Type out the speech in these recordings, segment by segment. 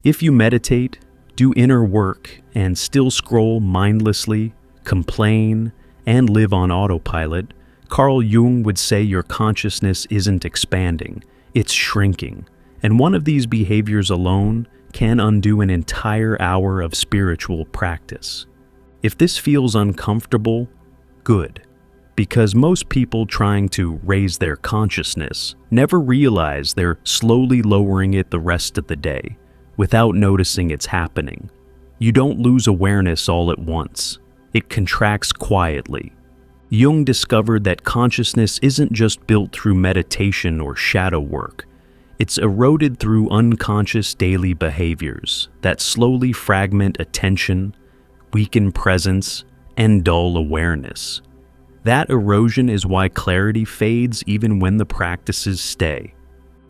If you meditate, do inner work, and still scroll mindlessly, complain, and live on autopilot, Carl Jung would say your consciousness isn't expanding, it's shrinking. And one of these behaviors alone can undo an entire hour of spiritual practice. If this feels uncomfortable, good. Because most people trying to raise their consciousness never realize they're slowly lowering it the rest of the day, without noticing it's happening. You don't lose awareness all at once. It contracts quietly. Jung discovered that consciousness isn't just built through meditation or shadow work. It's eroded through unconscious daily behaviors that slowly fragment attention, weaken presence, and dull awareness. That erosion is why clarity fades even when the practices stay.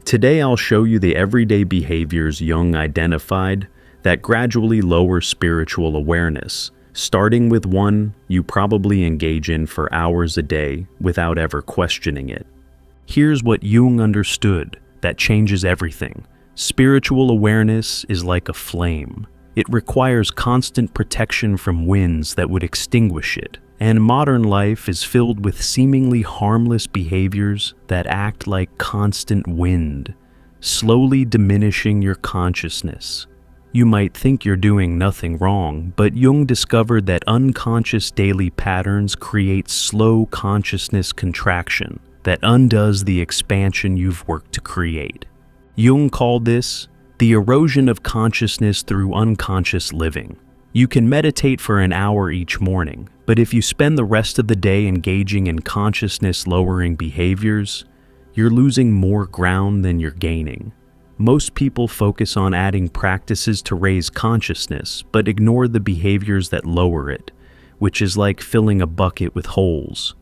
Today I'll show you the everyday behaviors Jung identified that gradually lower spiritual awareness, starting with one you probably engage in for hours a day without ever questioning it. Here's what Jung understood that changes everything. Spiritual awareness is like a flame. It requires constant protection from winds that would extinguish it. And modern life is filled with seemingly harmless behaviors that act like constant wind, slowly diminishing your consciousness. You might think you're doing nothing wrong, but Jung discovered that unconscious daily patterns create slow consciousness contraction that undoes the expansion you've worked to create. Jung called this the erosion of consciousness through unconscious living. You can meditate for an hour each morning, but if you spend the rest of the day engaging in consciousness-lowering behaviors, you're losing more ground than you're gaining. Most people focus on adding practices to raise consciousness, but ignore the behaviors that lower it, which is like filling a bucket with holes.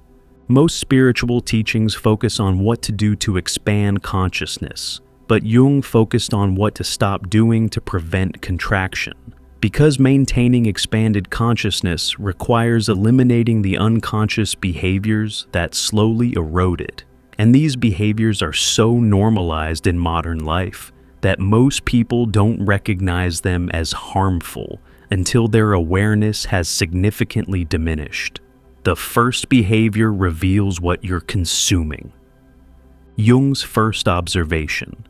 Most spiritual teachings focus on what to do to expand consciousness, but Jung focused on what to stop doing to prevent contraction. Because maintaining expanded consciousness requires eliminating the unconscious behaviors that slowly erode it. And these behaviors are so normalized in modern life that most people don't recognize them as harmful until their awareness has significantly diminished. The first behavior reveals what you're consuming. Jung's first observation: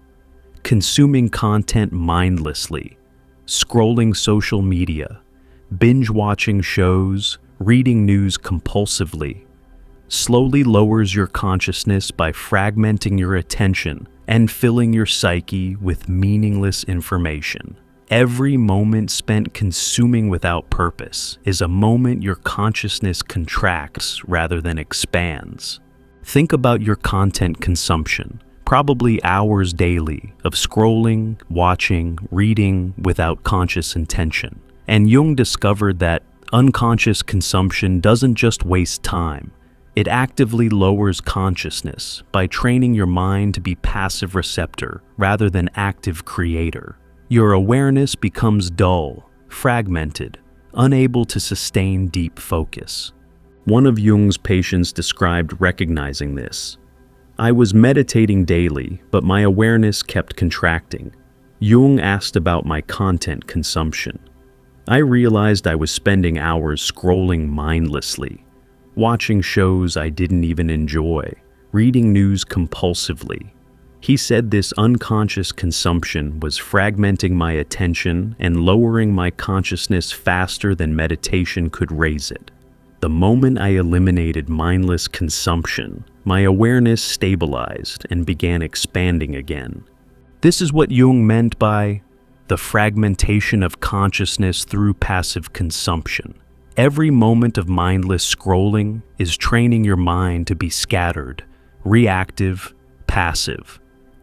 consuming content mindlessly. Scrolling social media, binge-watching shows, reading news compulsively, slowly lowers your consciousness by fragmenting your attention and filling your psyche with meaningless information. Every moment spent consuming without purpose is a moment your consciousness contracts rather than expands. Think about your content consumption. Probably hours daily of scrolling, watching, reading without conscious intention. And Jung discovered that unconscious consumption doesn't just waste time. It actively lowers consciousness by training your mind to be passive receptor rather than active creator. Your awareness becomes dull, fragmented, unable to sustain deep focus. One of Jung's patients described recognizing this. I was meditating daily, but my awareness kept contracting. Jung asked about my content consumption. I realized I was spending hours scrolling mindlessly, watching shows I didn't even enjoy, reading news compulsively. He said this unconscious consumption was fragmenting my attention and lowering my consciousness faster than meditation could raise it. The moment I eliminated mindless consumption, my awareness stabilized and began expanding again. This is what Jung meant by the fragmentation of consciousness through passive consumption. Every moment of mindless scrolling is training your mind to be scattered, reactive, passive.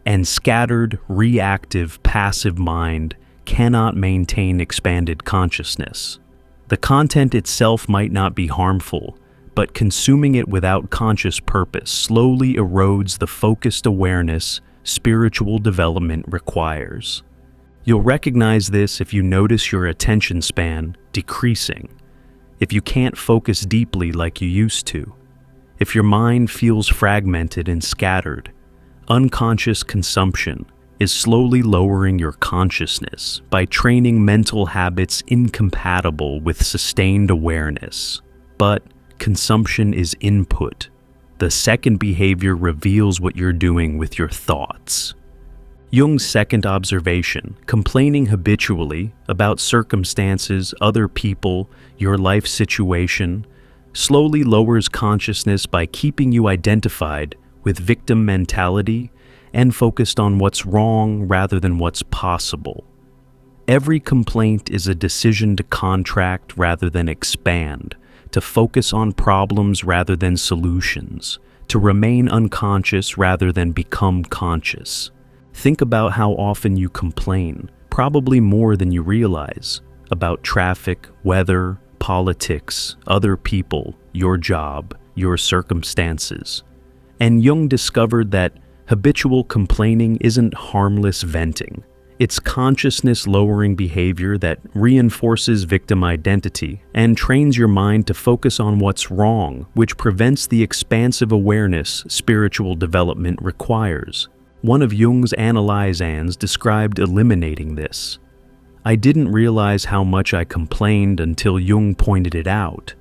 And scattered, reactive, passive mind cannot maintain expanded consciousness. The content itself might not be harmful, but consuming it without conscious purpose slowly erodes the focused awareness spiritual development requires. You'll recognize this if you notice your attention span decreasing, if you can't focus deeply like you used to, if your mind feels fragmented and scattered. Unconscious consumption is slowly lowering your consciousness by training mental habits incompatible with sustained awareness. But consumption is input. The second behavior reveals what you're doing with your thoughts. Jung's second observation, complaining habitually about circumstances, other people, your life situation, slowly lowers consciousness by keeping you identified with victim mentality and focused on what's wrong rather than what's possible. Every complaint is a decision to contract rather than expand, to focus on problems rather than solutions, to remain unconscious rather than become conscious. Think about how often you complain, probably more than you realize, about traffic, weather, politics, other people, your job, your circumstances. And Jung discovered that habitual complaining isn't harmless venting. It's consciousness-lowering behavior that reinforces victim identity and trains your mind to focus on what's wrong, which prevents the expansive awareness spiritual development requires. One of Jung's analysans described eliminating this. I didn't realize how much I complained until Jung pointed it out.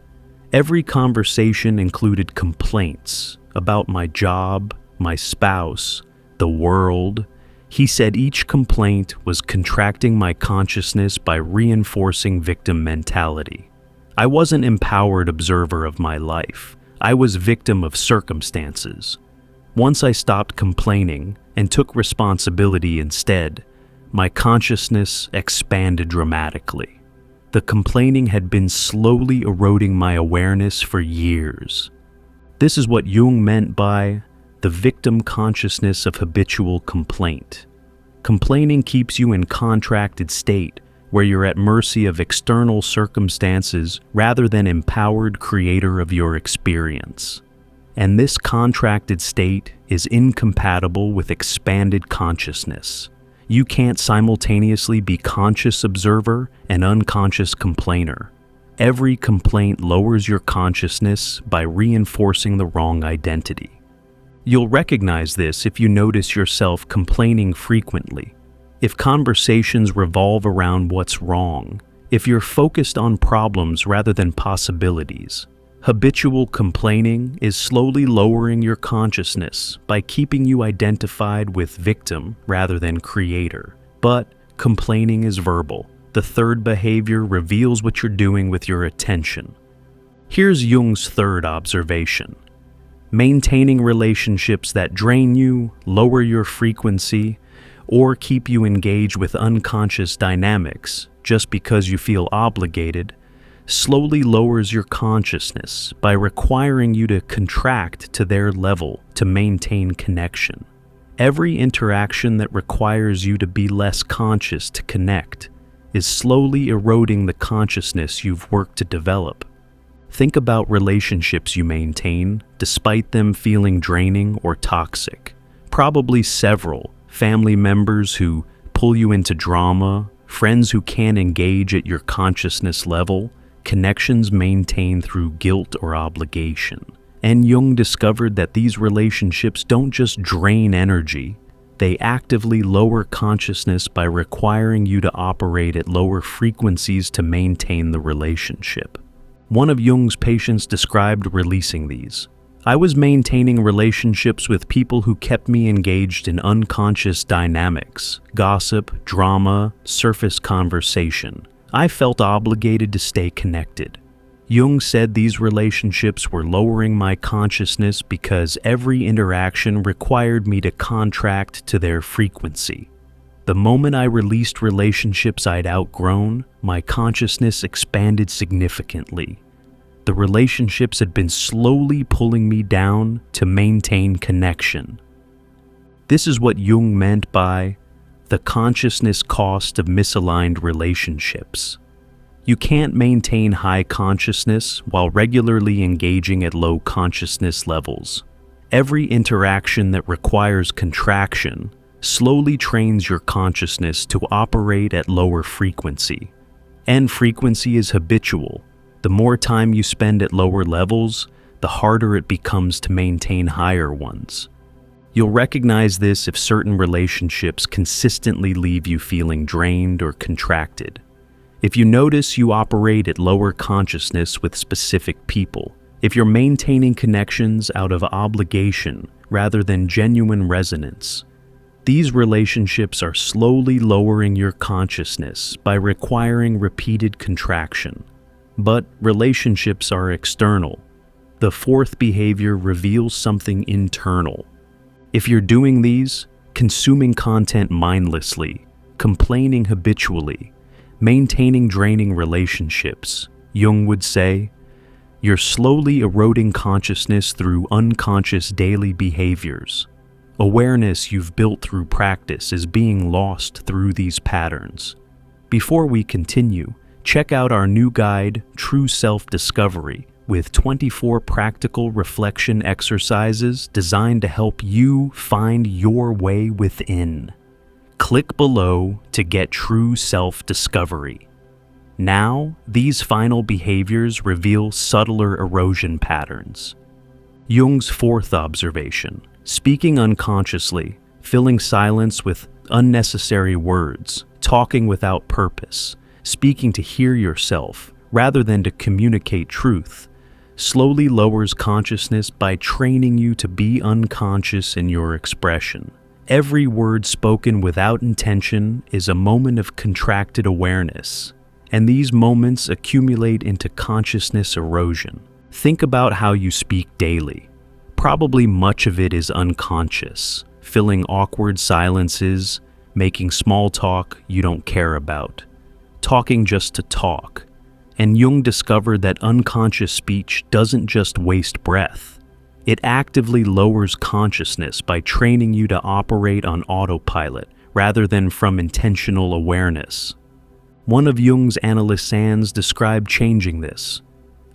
Every conversation included complaints about my job, my spouse, the world. He said each complaint was contracting my consciousness by reinforcing victim mentality. I wasn't empowered observer of my life. I was victim of circumstances. Once I stopped complaining and took responsibility instead, my consciousness expanded dramatically. The complaining had been slowly eroding my awareness for years. This is what Jung meant by the victim consciousness of habitual complaint. Complaining keeps you in contracted state, where you're at mercy of external circumstances rather than empowered creator of your experience. And this contracted state is incompatible with expanded consciousness. You can't simultaneously be conscious observer and unconscious complainer. Every complaint lowers your consciousness by reinforcing the wrong identity. You'll recognize this if you notice yourself complaining frequently. If conversations revolve around what's wrong, if you're focused on problems rather than possibilities. Habitual complaining is slowly lowering your consciousness by keeping you identified with victim rather than creator. But complaining is verbal. The third behavior reveals what you're doing with your attention. Here's Jung's third observation. Maintaining relationships that drain you, lower your frequency, or keep you engaged with unconscious dynamics just because you feel obligated slowly lowers your consciousness by requiring you to contract to their level to maintain connection. Every interaction that requires you to be less conscious to connect is slowly eroding the consciousness you've worked to develop. Think about relationships you maintain, despite them feeling draining or toxic. Probably several family members who pull you into drama, friends who can't engage at your consciousness level, connections maintained through guilt or obligation. And Jung discovered that these relationships don't just drain energy, they actively lower consciousness by requiring you to operate at lower frequencies to maintain the relationship. One of Jung's patients described releasing these. I was maintaining relationships with people who kept me engaged in unconscious dynamics, gossip, drama, surface conversation. I felt obligated to stay connected. Jung said these relationships were lowering my consciousness because every interaction required me to contract to their frequency. The moment I released relationships I'd outgrown, my consciousness expanded significantly. The relationships had been slowly pulling me down to maintain connection. This is what Jung meant by the consciousness cost of misaligned relationships. You can't maintain high consciousness while regularly engaging at low consciousness levels. Every interaction that requires contraction slowly trains your consciousness to operate at lower frequency. And frequency is habitual. The more time you spend at lower levels, the harder it becomes to maintain higher ones. You'll recognize this if certain relationships consistently leave you feeling drained or contracted. If you notice you operate at lower consciousness with specific people, if you're maintaining connections out of obligation rather than genuine resonance, these relationships are slowly lowering your consciousness by requiring repeated contraction. But relationships are external. The fourth behavior reveals something internal. If you're doing these, consuming content mindlessly, complaining habitually, maintaining draining relationships, Jung would say, you're slowly eroding consciousness through unconscious daily behaviors. Awareness you've built through practice is being lost through these patterns. Before we continue, check out our new guide, True Self-Discovery, with 24 practical reflection exercises designed to help you find your way within. Click below to get true self-discovery. Now, these final behaviors reveal subtler erosion patterns. Jung's fourth observation: speaking unconsciously, filling silence with unnecessary words, talking without purpose, speaking to hear yourself rather than to communicate truth, slowly lowers consciousness by training you to be unconscious in your expression. Every word spoken without intention is a moment of contracted awareness, and these moments accumulate into consciousness erosion. Think about how you speak daily. Probably much of it is unconscious, filling awkward silences, making small talk you don't care about, talking just to talk. And Jung discovered that unconscious speech doesn't just waste breath. It actively lowers consciousness by training you to operate on autopilot rather than from intentional awareness. One of Jung's analysts described changing this.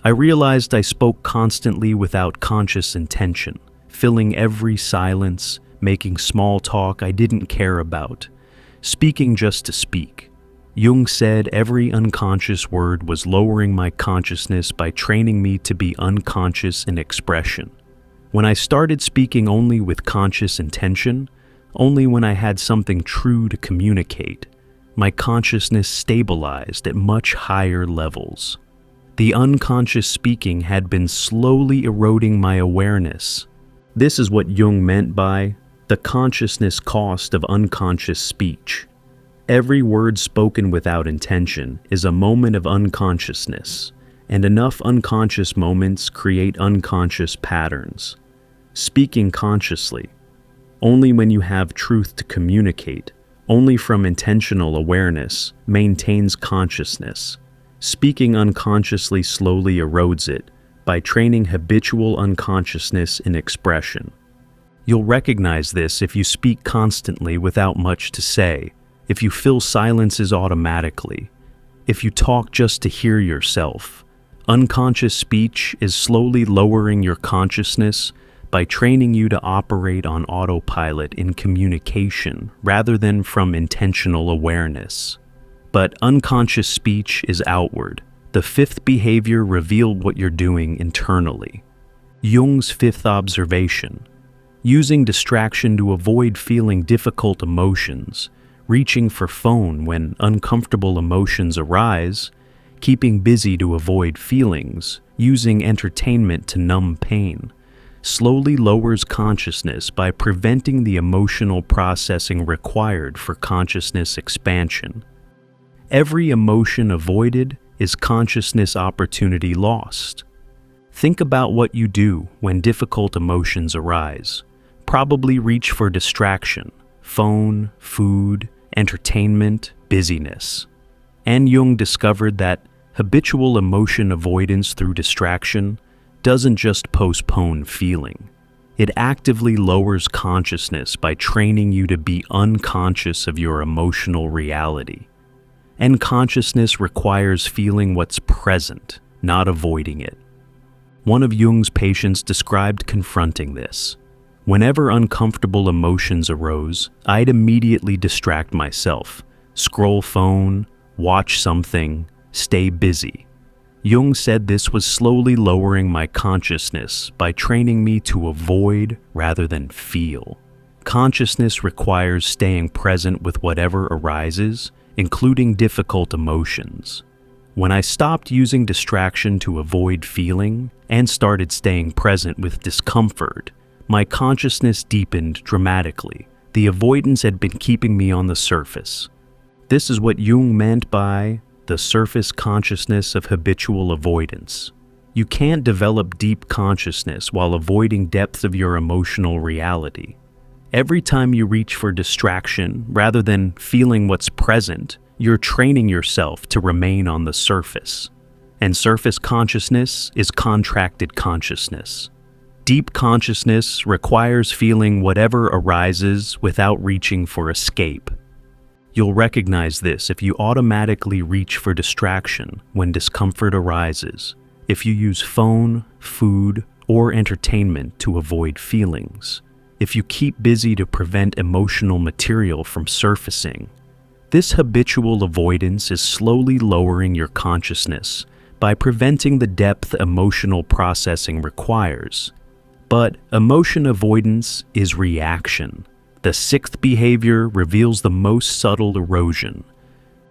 I realized I spoke constantly without conscious intention, filling every silence, making small talk I didn't care about, speaking just to speak. Jung said every unconscious word was lowering my consciousness by training me to be unconscious in expression. When I started speaking only with conscious intention, only when I had something true to communicate, my consciousness stabilized at much higher levels. The unconscious speaking had been slowly eroding my awareness. This is what Jung meant by the consciousness cost of unconscious speech. Every word spoken without intention is a moment of unconsciousness, and enough unconscious moments create unconscious patterns. Speaking consciously, only when you have truth to communicate, only from intentional awareness, maintains consciousness. Speaking unconsciously slowly erodes it by training habitual unconsciousness in expression. You'll recognize this if you speak constantly without much to say, if you fill silences automatically, if you talk just to hear yourself. Unconscious speech is slowly lowering your consciousness by training you to operate on autopilot in communication rather than from intentional awareness. But unconscious speech is outward. The fifth behavior revealed what you're doing internally. Jung's fifth observation: using distraction to avoid feeling difficult emotions, reaching for phone when uncomfortable emotions arise, keeping busy to avoid feelings, using entertainment to numb pain, slowly lowers consciousness by preventing the emotional processing required for consciousness expansion. Every emotion avoided is consciousness opportunity lost. Think about what you do when difficult emotions arise. Probably reach for distraction, phone, food, entertainment, busyness. And Jung discovered that habitual emotion avoidance through distraction doesn't just postpone feeling. It actively lowers consciousness by training you to be unconscious of your emotional reality. And consciousness requires feeling what's present, not avoiding it. One of Jung's patients described confronting this. Whenever uncomfortable emotions arose, I'd immediately distract myself, scroll phone, watch something, stay busy. Jung said this was slowly lowering my consciousness by training me to avoid rather than feel. Consciousness requires staying present with whatever arises, including difficult emotions. When I stopped using distraction to avoid feeling and started staying present with discomfort, my consciousness deepened dramatically. The avoidance had been keeping me on the surface. This is what Jung meant by the surface consciousness of habitual avoidance. You can't develop deep consciousness while avoiding depth of your emotional reality. Every time you reach for distraction rather than feeling what's present, you're training yourself to remain on the surface. And surface consciousness is contracted consciousness. Deep consciousness requires feeling whatever arises without reaching for escape. You'll recognize this if you automatically reach for distraction when discomfort arises, if you use phone, food, or entertainment to avoid feelings, if you keep busy to prevent emotional material from surfacing. This habitual avoidance is slowly lowering your consciousness by preventing the depth emotional processing requires. But emotion avoidance is reaction. The sixth behavior reveals the most subtle erosion.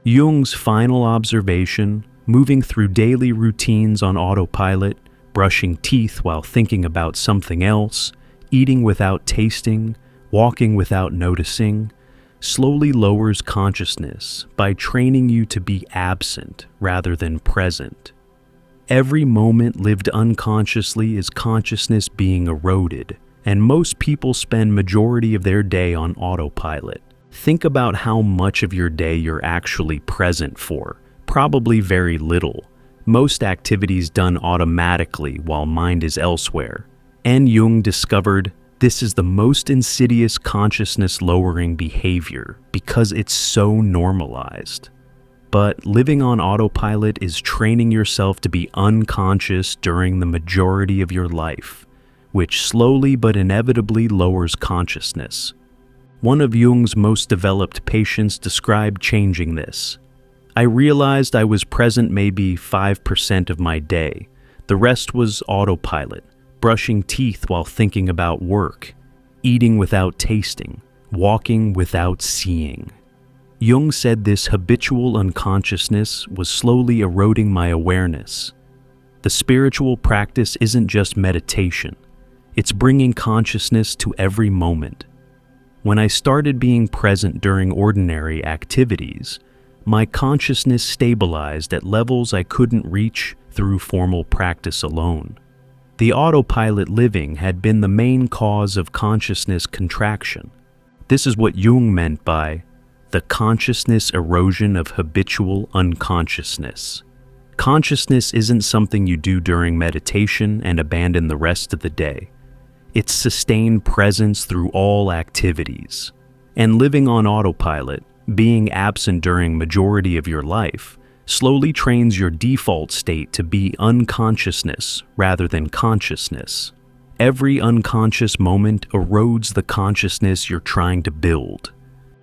Jung's final observation, moving through daily routines on autopilot, brushing teeth while thinking about something else, eating without tasting, walking without noticing, slowly lowers consciousness by training you to be absent rather than present. Every moment lived unconsciously is consciousness being eroded, and most people spend majority of their day on autopilot. Think about how much of your day you're actually present for. Probably very little. Most activities done automatically while mind is elsewhere. And Jung discovered this is the most insidious consciousness-lowering behavior because it's so normalized. But living on autopilot is training yourself to be unconscious during the majority of your life, which slowly but inevitably lowers consciousness. One of Jung's most developed patients described changing this. I realized I was present maybe 5% of my day. The rest was autopilot. Brushing teeth while thinking about work, eating without tasting, walking without seeing. Jung said this habitual unconsciousness was slowly eroding my awareness. The spiritual practice isn't just meditation, it's bringing consciousness to every moment. When I started being present during ordinary activities, my consciousness stabilized at levels I couldn't reach through formal practice alone. The autopilot living had been the main cause of consciousness contraction. This is what Jung meant by the consciousness erosion of habitual unconsciousness. Consciousness isn't something you do during meditation and abandon the rest of the day. It's sustained presence through all activities. And living on autopilot, being absent during majority of your life, slowly trains your default state to be unconsciousness rather than consciousness. Every unconscious moment erodes the consciousness you're trying to build.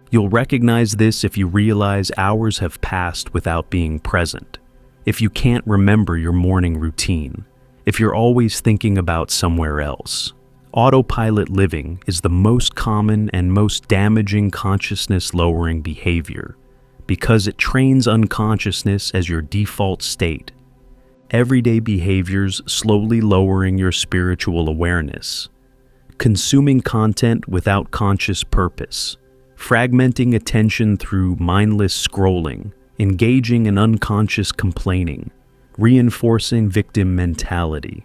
You'll recognize this if you realize hours have passed without being present, if you can't remember your morning routine, if you're always thinking about somewhere else. Autopilot living is the most common and most damaging consciousness-lowering behavior, because it trains unconsciousness as your default state. Everyday behaviors slowly lowering your spiritual awareness. Consuming content without conscious purpose. Fragmenting attention through mindless scrolling. Engaging in unconscious complaining. Reinforcing victim mentality.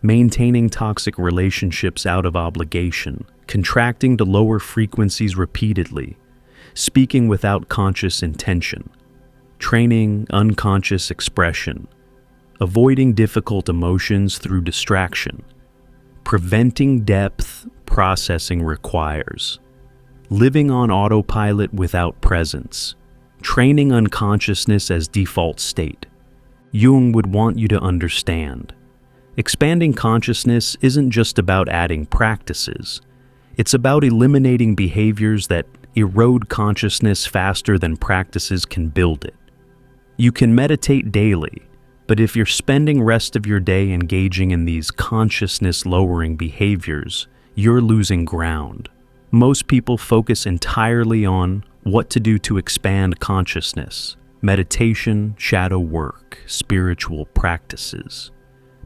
Maintaining toxic relationships out of obligation. Contracting to lower frequencies repeatedly. Speaking without conscious intention, training unconscious expression, avoiding difficult emotions through distraction, preventing depth processing requires, living on autopilot without presence, training unconsciousness as default state. Jung would want you to understand. Expanding consciousness isn't just about adding practices. It's about eliminating behaviors that erode consciousness faster than practices can build it. You can meditate daily, but if you're spending rest of your day engaging in these consciousness-lowering behaviors, you're losing ground. Most people focus entirely on what to do to expand consciousness, meditation, shadow work, spiritual practices.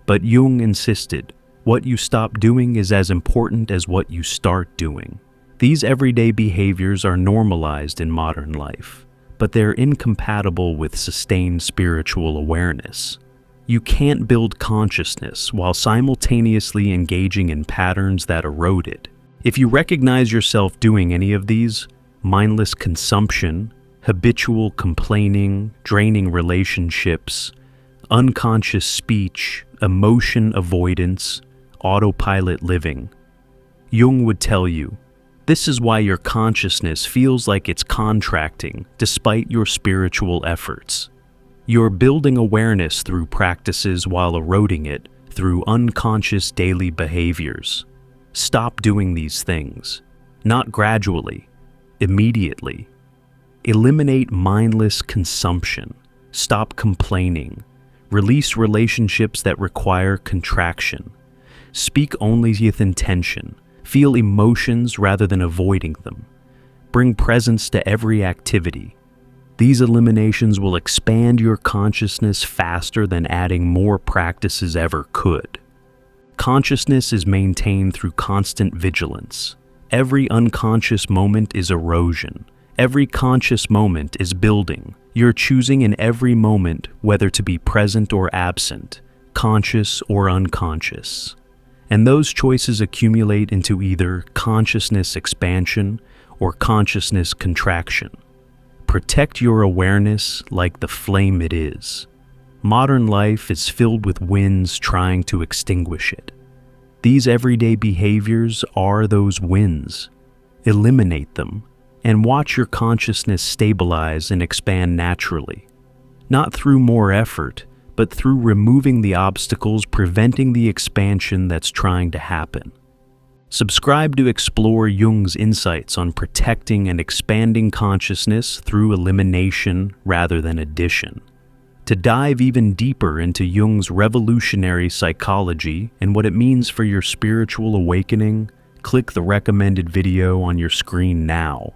But Jung insisted, what you stop doing is as important as what you start doing. These everyday behaviors are normalized in modern life, but they're incompatible with sustained spiritual awareness. You can't build consciousness while simultaneously engaging in patterns that erode it. If you recognize yourself doing any of these, mindless consumption, habitual complaining, draining relationships, unconscious speech, emotion avoidance, autopilot living, Jung would tell you, this is why your consciousness feels like it's contracting despite your spiritual efforts. You're building awareness through practices while eroding it through unconscious daily behaviors. Stop doing these things. Not gradually, immediately. Eliminate mindless consumption. Stop complaining. Release relationships that require contraction. Speak only with intention. Feel emotions rather than avoiding them. Bring presence to every activity. These eliminations will expand your consciousness faster than adding more practices ever could. Consciousness is maintained through constant vigilance. Every unconscious moment is erosion. Every conscious moment is building. You're choosing in every moment whether to be present or absent, conscious or unconscious. And those choices accumulate into either consciousness expansion or consciousness contraction. Protect your awareness like the flame it is. Modern life is filled with winds trying to extinguish it. These everyday behaviors are those winds. Eliminate them, and watch your consciousness stabilize and expand naturally. Not through more effort, but through removing the obstacles preventing the expansion that's trying to happen. Subscribe to explore Jung's insights on protecting and expanding consciousness through elimination rather than addition. To dive even deeper into Jung's revolutionary psychology and what it means for your spiritual awakening, click the recommended video on your screen now.